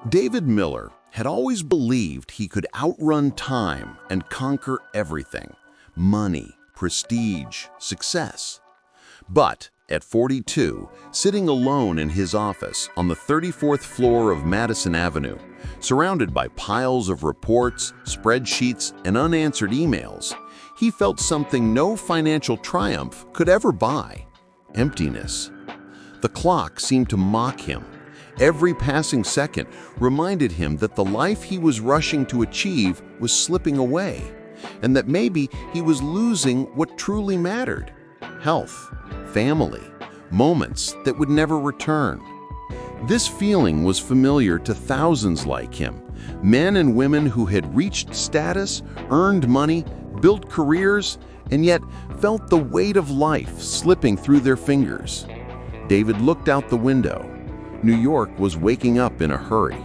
David Miller had always believed he could outrun time and conquer everything: money, prestige, success. But at 42, sitting alone in his office on the 34th floor of Madison Avenue, surrounded by piles of reports, spreadsheets, and unanswered emails, he felt something no financial triumph could ever buy: emptiness. The clock seemed to mock him. Every passing second reminded him that the life he was rushing to achieve was slipping away, and that maybe he was losing what truly mattered: health, family, moments that would never return. This feeling was familiar to thousands like him, men and women who had reached status, earned money, built careers, and yet felt the weight of life slipping through their fingers. David looked out the window. New York was waking up in a hurry.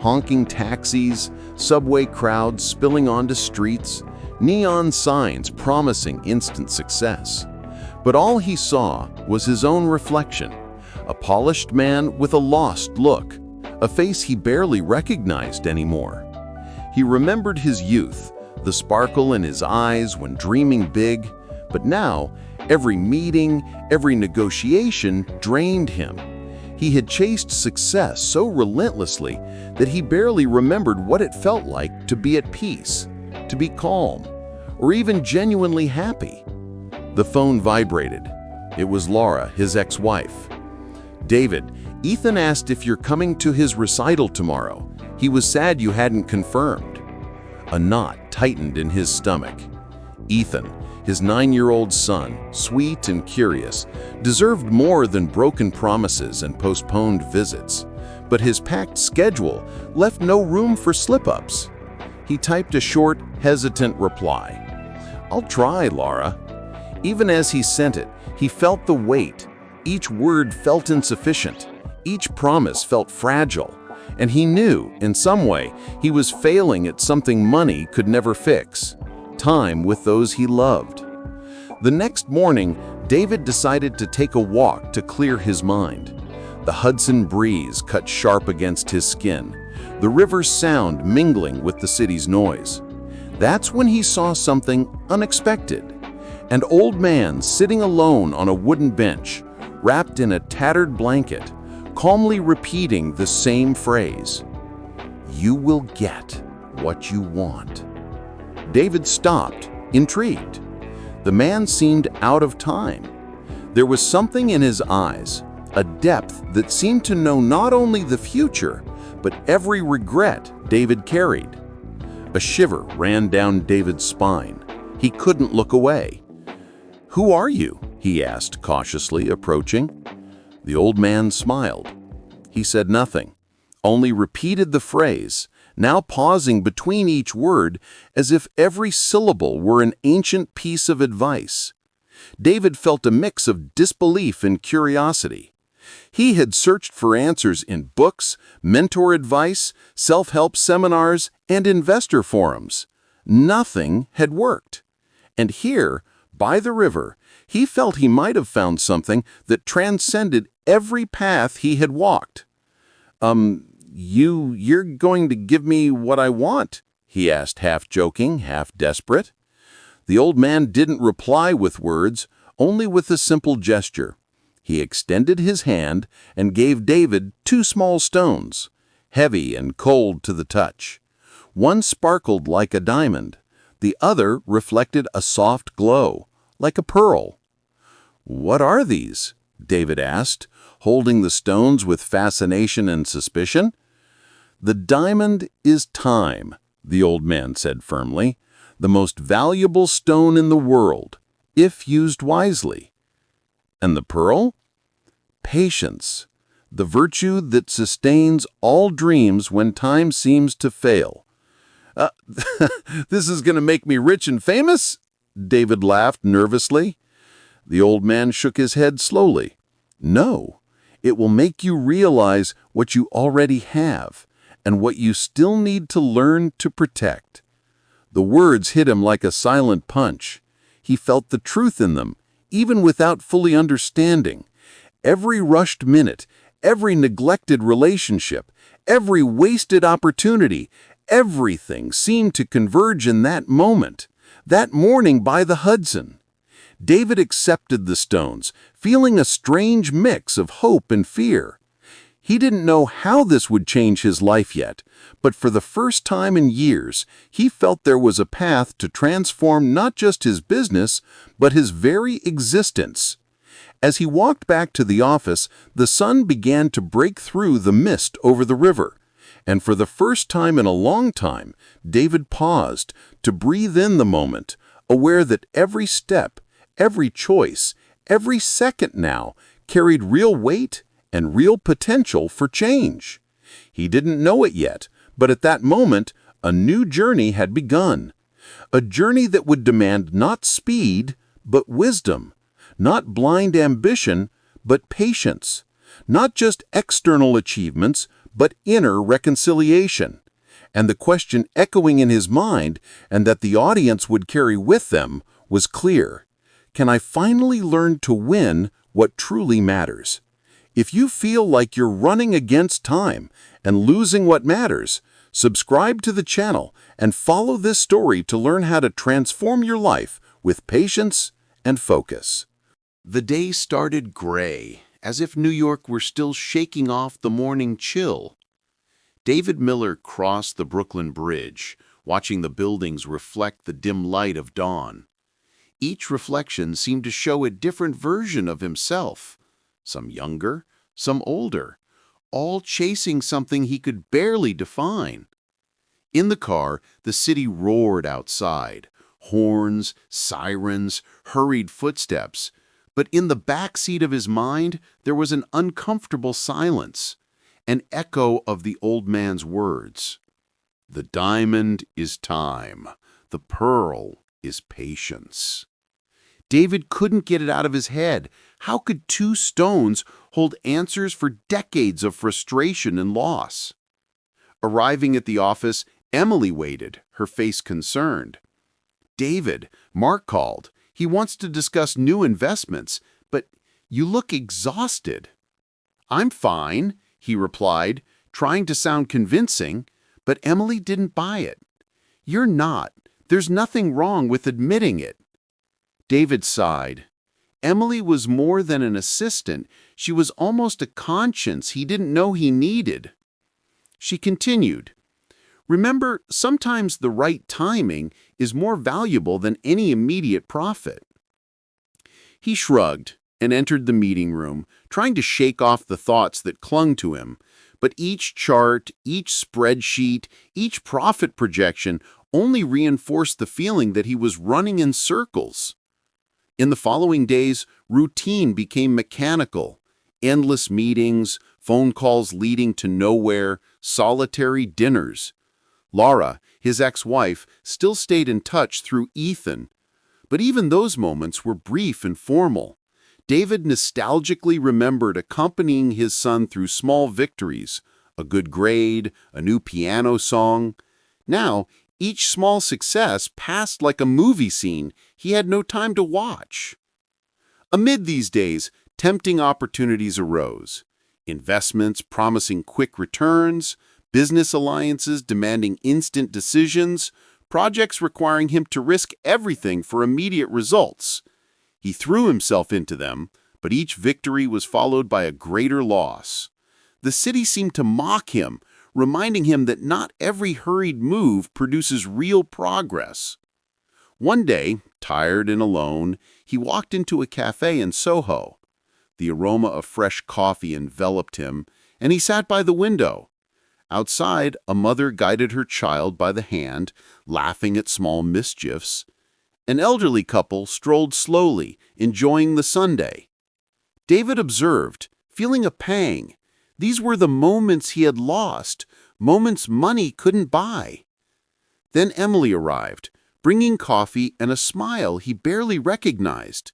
Honking taxis, subway crowds spilling onto streets, neon signs promising instant success. But all he saw was his own reflection, a polished man with a lost look, a face he barely recognized anymore. He remembered his youth, the sparkle in his eyes when dreaming big, but now every meeting, every negotiation drained him. He had chased success so relentlessly that he barely remembered what it felt like to be at peace, to be calm, or even genuinely happy. The phone vibrated. It was Laura, his ex-wife. "David, Ethan asked if you're coming to his recital tomorrow. He was sad you hadn't confirmed." A knot tightened in his stomach. Ethan, his 9-year-old son, sweet and curious, deserved more than broken promises and postponed visits. But his packed schedule left no room for slip-ups. He typed a short, hesitant reply. "I'll try, Laura." Even as he sent it, he felt the weight. Each word felt insufficient. Each promise felt fragile. And he knew, in some way, he was failing at something money could never fix: time with those he loved. The next morning, David decided to take a walk to clear his mind. The Hudson breeze cut sharp against his skin, the river's sound mingling with the city's noise. That's when he saw something unexpected: an old man sitting alone on a wooden bench, wrapped in a tattered blanket, calmly repeating the same phrase: "You will get what you want." David stopped, intrigued. The man seemed out of time. There was something in his eyes, a depth that seemed to know not only the future, but every regret David carried. A shiver ran down David's spine. He couldn't look away. "Who are you?" he asked cautiously, approaching. The old man smiled. He said nothing, only repeated the phrase, now pausing between each word as if every syllable were an ancient piece of advice. David felt a mix of disbelief and curiosity. He had searched for answers in books, mentor advice, self-help seminars, and investor forums. Nothing had worked. And here, by the river, he felt he might have found something that transcended every path he had walked. You're going to give me what I want?" he asked, half joking, half desperate. The old man didn't reply with words, only with a simple gesture. He extended his hand and gave David 2 small stones, heavy and cold to the touch. One sparkled like a diamond. The other reflected a soft glow, like a pearl. "What are these?" David asked, holding the stones with fascination and suspicion. "The diamond is time," the old man said firmly. "The most valuable stone in the world, if used wisely." "And the pearl?" "Patience, the virtue that sustains all dreams when time seems to fail." This is going to make me rich and famous?" David laughed nervously. The old man shook his head slowly. "No, it will make you realize what you already have and what you still need to learn to protect." The words hit him like a silent punch. He felt the truth in them, even without fully understanding. Every rushed minute, every neglected relationship, Every wasted opportunity, everything seemed to converge in that moment, that morning by the Hudson. David accepted the stones, feeling a strange mix of hope and fear. He didn't know how this would change his life yet, but for the first time in years, he felt there was a path to transform not just his business, but his very existence. As he walked back to the office, the sun began to break through the mist over the river. And for the first time in a long time, David paused to breathe in the moment, aware that every step, every choice, every second now carried real weight and real potential for change. He didn't know it yet, but at that moment, a new journey had begun. A journey that would demand not speed, but wisdom. Not blind ambition, but patience. Not just external achievements, but inner reconciliation. And the question echoing in his mind, and that the audience would carry with them, was clear. Can I finally learn to win what truly matters? If you feel like you're running against time and losing what matters, subscribe to the channel and follow this story to learn how to transform your life with patience and focus. The day started gray, as if New York were still shaking off the morning chill. David Miller crossed the Brooklyn Bridge, watching the buildings reflect the dim light of dawn. Each reflection seemed to show a different version of himself, some younger, some older, all chasing something he could barely define. In the car, the city roared outside, horns, sirens, hurried footsteps. But in the back seat of his mind, there was an uncomfortable silence, an echo of the old man's words. The diamond is time. The pearl is patience. David couldn't get it out of his head. How could two stones hold answers for decades of frustration and loss? Arriving at the office, Emily waited, her face concerned. David, Mark called. He wants to discuss new investments, but you look exhausted. I'm fine, he replied, trying to sound convincing, but Emily didn't buy it. You're not. There's nothing wrong with admitting it. David sighed. Emily was more than an assistant. She was almost a conscience he didn't know he needed. She continued, remember, sometimes the right timing is more valuable than any immediate profit. He shrugged and entered the meeting room, trying to shake off the thoughts that clung to him. But each chart, each spreadsheet, each profit projection only reinforced the feeling that he was running in circles. In the following days, routine became mechanical. Endless meetings, phone calls leading to nowhere, solitary dinners. Laura, his ex-wife, still stayed in touch through Ethan. But even those moments were brief and formal. David nostalgically remembered accompanying his son through small victories, a good grade, a new piano song. Now, each small success passed like a movie scene he had no time to watch. Amid these days, tempting opportunities arose. Investments promising quick returns, business alliances demanding instant decisions, projects requiring him to risk everything for immediate results. He threw himself into them, but each victory was followed by a greater loss. The city seemed to mock him, reminding him that not every hurried move produces real progress. One day, tired and alone, he walked into a cafe in Soho. The aroma of fresh coffee enveloped him, and he sat by the window. Outside, a mother guided her child by the hand, laughing at small mischiefs. An elderly couple strolled slowly, enjoying the Sunday. David observed, feeling a pang. These were the moments he had lost, moments money couldn't buy. Then Emily arrived, bringing coffee and a smile he barely recognized.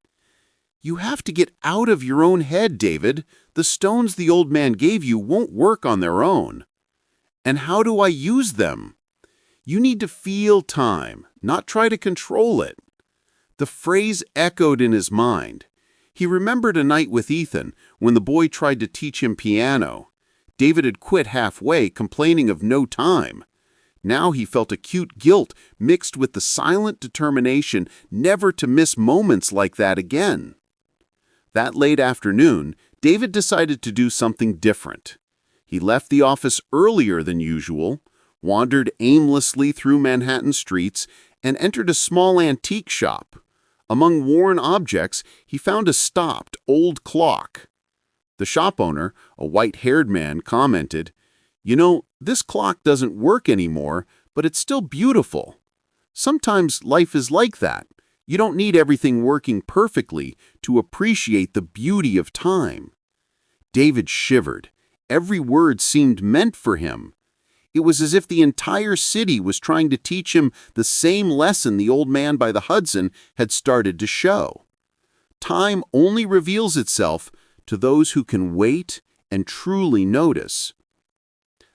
You have to get out of your own head, David. The stones the old man gave you won't work on their own. And how do I use them? You need to feel time, not try to control it. The phrase echoed in his mind. He remembered a night with Ethan when the boy tried to teach him piano. David had quit halfway, complaining of no time. Now he felt acute guilt mixed with the silent determination never to miss moments like that again. That late afternoon, David decided to do something different. He left the office earlier than usual, wandered aimlessly through Manhattan streets, and entered a small antique shop. Among worn objects, he found a stopped, old clock. The shop owner, a white-haired man, commented, "You know, this clock doesn't work anymore, but it's still beautiful. Sometimes life is like that. You don't need everything working perfectly to appreciate the beauty of time." David shivered. Every word seemed meant for him. It was as if the entire city was trying to teach him the same lesson the old man by the Hudson had started to show. Time only reveals itself to those who can wait and truly notice.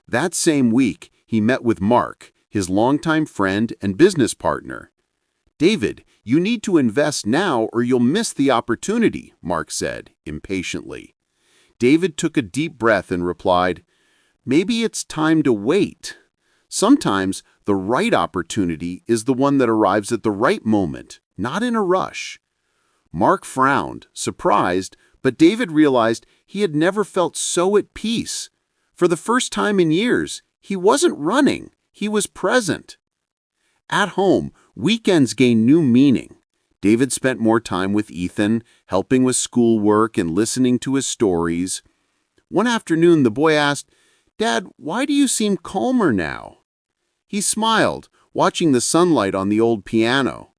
That same week, he met with Mark, his longtime friend and business partner. "David, you need to invest now or you'll miss the opportunity," Mark said, impatiently. David took a deep breath and replied, "Maybe it's time to wait. Sometimes the right opportunity is the one that arrives at the right moment, not in a rush." Mark frowned, surprised, but David realized he had never felt so at peace. For the first time in years, he wasn't running, he was present. At home, weekends gained new meaning. David spent more time with Ethan, helping with schoolwork and listening to his stories. One afternoon, the boy asked, "Dad, why do you seem calmer now?" He smiled, watching the sunlight on the old piano.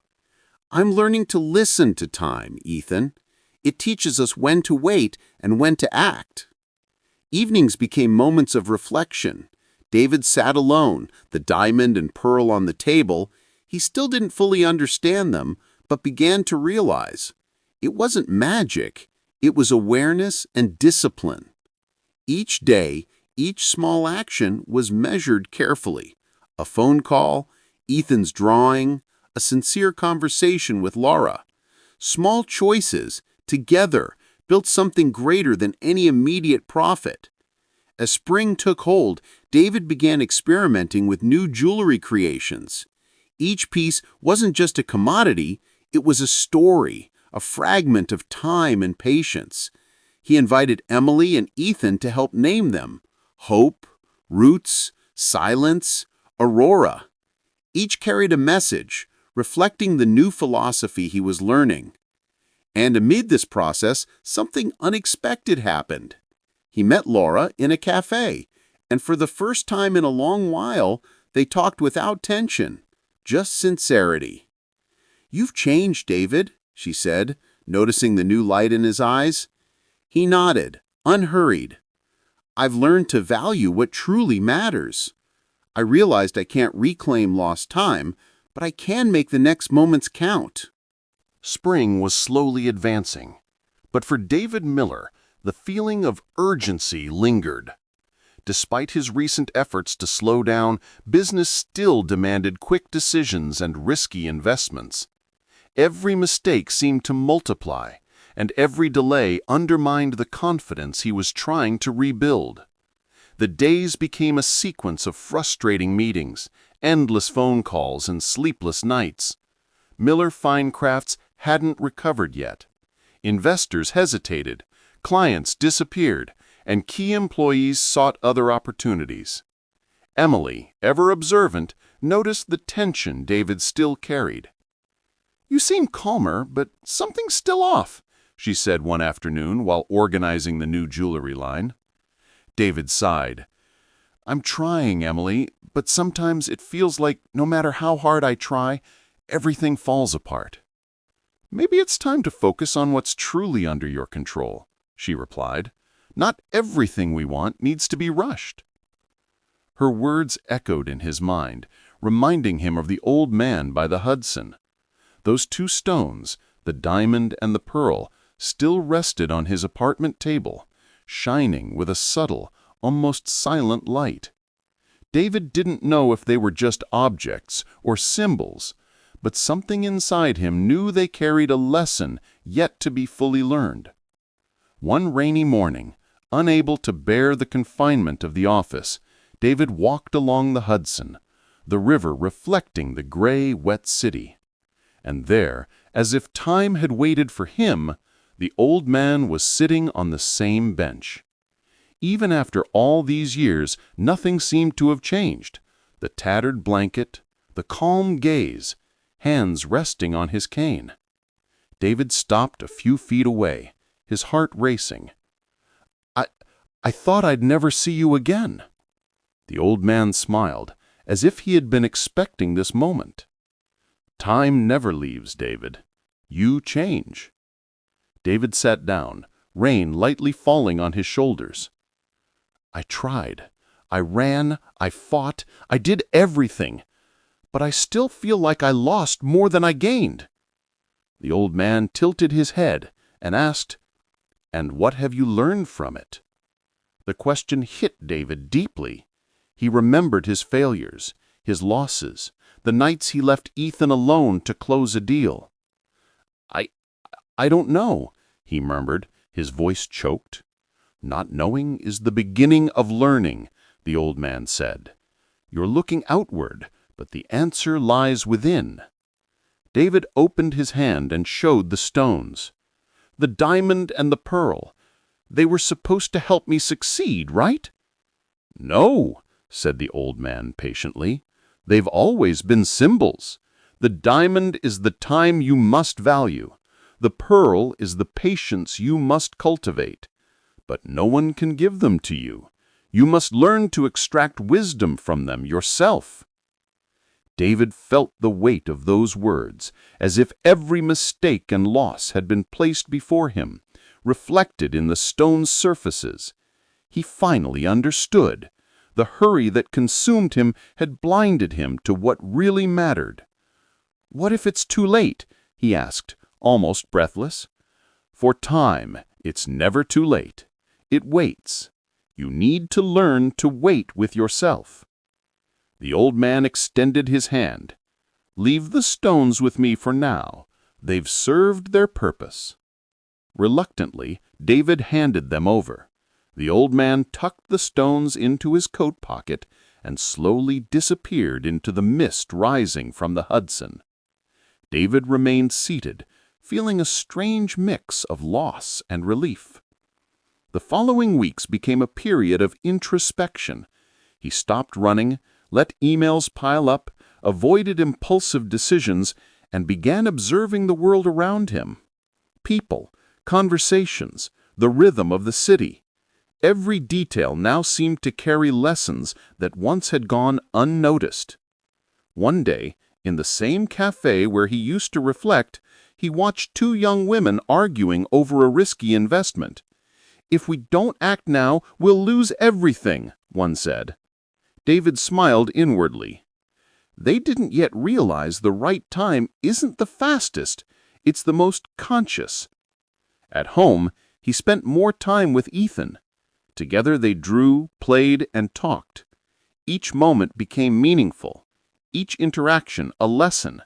"I'm learning to listen to time, Ethan. It teaches us when to wait and when to act." Evenings became moments of reflection. David sat alone, the diamond and pearl on the table. He still didn't fully understand them, but began to realize. It wasn't magic, it was awareness and discipline. Each day, each small action was measured carefully. A phone call, Ethan's drawing, a sincere conversation with Laura. Small choices, together, built something greater than any immediate profit. As spring took hold, David began experimenting with new jewelry creations. Each piece wasn't just a commodity, it was a story, a fragment of time and patience. He invited Emily and Ethan to help name them: Hope, Roots, Silence, Aurora. Each carried a message, reflecting the new philosophy he was learning. And amid this process, something unexpected happened. He met Laura in a cafe, and for the first time in a long while, they talked without tension, just sincerity. "You've changed, David," she said, noticing the new light in his eyes. He nodded, unhurried. "I've learned to value what truly matters. I realized I can't reclaim lost time, but I can make the next moments count." Spring was slowly advancing, but for David Miller, the feeling of urgency lingered. Despite his recent efforts to slow down, business still demanded quick decisions and risky investments. Every mistake seemed to multiply, and every delay undermined the confidence he was trying to rebuild. The days became a sequence of frustrating meetings, endless phone calls, and sleepless nights. Miller Fine Crafts hadn't recovered yet. Investors hesitated, clients disappeared, and key employees sought other opportunities. Emily, ever observant, noticed the tension David still carried. "You seem calmer, but something's still off," she said one afternoon while organizing the new jewelry line. David sighed. "I'm trying, Emily, but sometimes it feels like no matter how hard I try, everything falls apart." "Maybe it's time to focus on what's truly under your control," she replied. "Not everything we want needs to be rushed." Her words echoed in his mind, reminding him of the old man by the Hudson. Those two stones, the diamond and the pearl, still rested on his apartment table, shining with a subtle, almost silent light. David didn't know if they were just objects or symbols, but something inside him knew they carried a lesson yet to be fully learned. One rainy morning, Unable to bear the confinement of the office, David walked along the Hudson, the river reflecting the gray, wet city. And there, as if time had waited for him, the old man was sitting on the same bench. Even after all these years, nothing seemed to have changed. The tattered blanket, the calm gaze, hands resting on his cane. David stopped a few feet away, his heart racing. I thought I'd never see you again." The old man smiled, as if he had been expecting this moment. "Time never leaves, David. You change." David sat down, rain lightly falling on his shoulders. "I tried. I ran. I fought. I did everything. But I still feel like I lost more than I gained." The old man tilted his head and asked, "And what have you learned from it?" The question hit David deeply. He remembered his failures, his losses, the nights he left Ethan alone to close a deal. I don't know," he murmured, his voice choked. "Not knowing is the beginning of learning," the old man said. "You're looking outward, but the answer lies within." David opened his hand and showed the stones. "The diamond and the pearl. They were supposed to help me succeed, right?" "No," said the old man patiently. "They've always been symbols. The diamond is the time you must value. The pearl is the patience you must cultivate. But no one can give them to you. You must learn to extract wisdom from them yourself." David felt the weight of those words, as if every mistake and loss had been placed before him, reflected in the stone surfaces. He finally understood. The hurry that consumed him had blinded him to what really mattered. "What if it's too late?" he asked, almost breathless. "For time, it's never too late. It waits. You need to learn to wait with yourself." The old man extended his hand. "Leave the stones with me for now. They've served their purpose." Reluctantly, David handed them over. The old man tucked the stones into his coat pocket and slowly disappeared into the mist rising from the Hudson. David remained seated, feeling a strange mix of loss and relief. The following weeks became a period of introspection. He stopped running, let emails pile up, avoided impulsive decisions, and began observing the world around him. People, conversations, the rhythm of the city. Every detail now seemed to carry lessons that once had gone unnoticed. One day, in the same cafe where he used to reflect, he watched two young women arguing over a risky investment. "If we don't act now, we'll lose everything," one said. David smiled inwardly. They didn't yet realize the right time isn't the fastest, it's the most conscious. At home, he spent more time with Ethan. Together they drew, played, and talked. Each moment became meaningful, each interaction a lesson.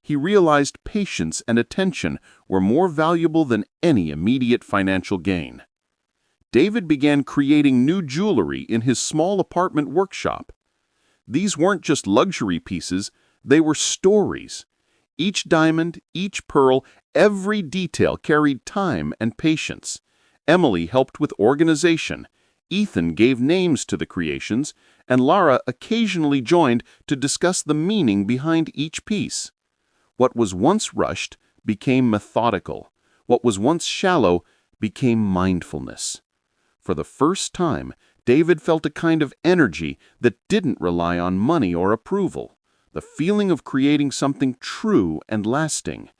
He realized patience and attention were more valuable than any immediate financial gain. David began creating new jewelry in his small apartment workshop. These weren't just luxury pieces, they were stories. Each diamond, each pearl, every detail carried time and patience. Emily helped with organization, Ethan gave names to the creations, and Lara occasionally joined to discuss the meaning behind each piece. What was once rushed became methodical. What was once shallow became mindfulness. For the first time, David felt a kind of energy that didn't rely on money or approval, the feeling of creating something true and lasting.